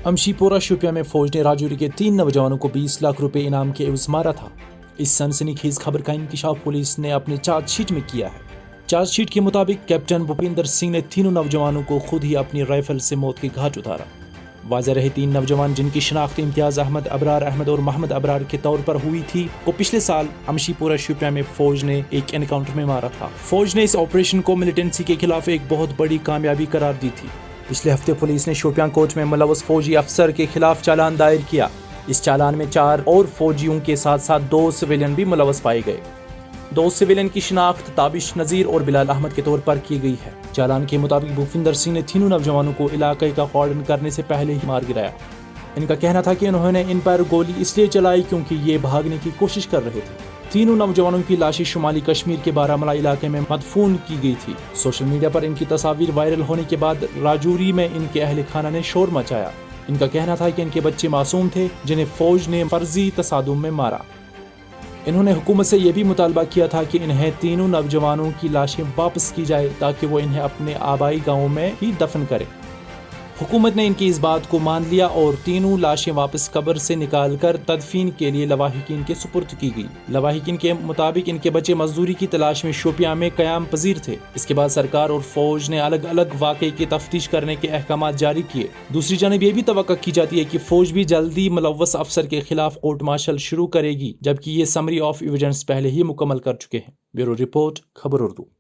امشی پورہ شوپیاں میں فوج نے راجوری کے 3 نوجوانوں کو 20 لاکھ روپے انعام کے عوض مارا تھا۔ اس سنسنی خیز خبر کا انکشاف پولیس نے اپنے چارج شیٹ میں کیا ہے۔ چارج شیٹ کے مطابق کیپٹن بھوپندر سنگھ نے تینوں نوجوانوں کو خود ہی اپنی رائفل سے موت کے گھاٹ اتارا۔ واضح رہے 3 نوجوان جن کی شناخت امتیاز احمد، ابرار احمد اور محمد ابرار کے طور پر ہوئی تھی کو پچھلے سال امشی پورہ شوپیاں میں فوج نے ایک انکاؤنٹر میں مارا تھا۔ فوج نے اس آپریشن کو ملیٹنسی کے خلاف ایک بہت بڑی کامیابی قرار دی تھی۔ پچھلے ہفتے پولیس نے شوپیاں کوچ میں ملوث فوجی افسر کے خلاف چالان دائر کیا۔ اس چالان میں 4 اور فوجیوں کے ساتھ ساتھ 2 سویلین بھی ملوث پائے گئے۔ 2 سویلین کی شناخت تابش نذیر اور بلال احمد کے طور پر کی گئی ہے۔ چالان کے مطابق بھوپندر سنگھ نے تینوں نوجوانوں کو علاقے کا کارڈن کرنے سے پہلے ہی مار گرایا۔ ان کا کہنا تھا کہ انہوں نے ان پر گولی اس لیے چلائی کیونکہ یہ بھاگنے کی کوشش کر رہے تھے۔ تینوں نوجوانوں کی لاشیں شمالی کشمیر کے بارہمولہ علاقے میں مدفون کی گئی تھی۔ سوشل میڈیا پر ان کی تصاویر وائرل ہونے کے بعد راجوری میں ان کے اہل خانہ نے شور مچایا۔ ان کا کہنا تھا کہ ان کے بچے معصوم تھے جنہیں فوج نے فرضی تصادم میں مارا۔ انہوں نے حکومت سے یہ بھی مطالبہ کیا تھا کہ انہیں تینوں نوجوانوں کی لاشیں واپس کی جائے تاکہ وہ انہیں اپنے آبائی گاؤں میں ہی دفن کرے۔ حکومت نے ان کی اس بات کو مان لیا اور تینوں لاشیں واپس قبر سے نکال کر تدفین کے لیے لواحقین کے سپرد کی گئی۔ لواحقین کے مطابق ان کے بچے مزدوری کی تلاش میں شوپیاں میں قیام پذیر تھے۔ اس کے بعد سرکار اور فوج نے الگ الگ واقعے کی تفتیش کرنے کے احکامات جاری کیے۔ دوسری جانب یہ بھی توقع کی جاتی ہے کہ فوج بھی جلدی ملوث افسر کے خلاف کورٹ مارشل شروع کرے گی، جبکہ یہ سمری آف ایویڈنس پہلے ہی مکمل کر چکے ہیں۔ بیورو رپورٹ، خبر اردو۔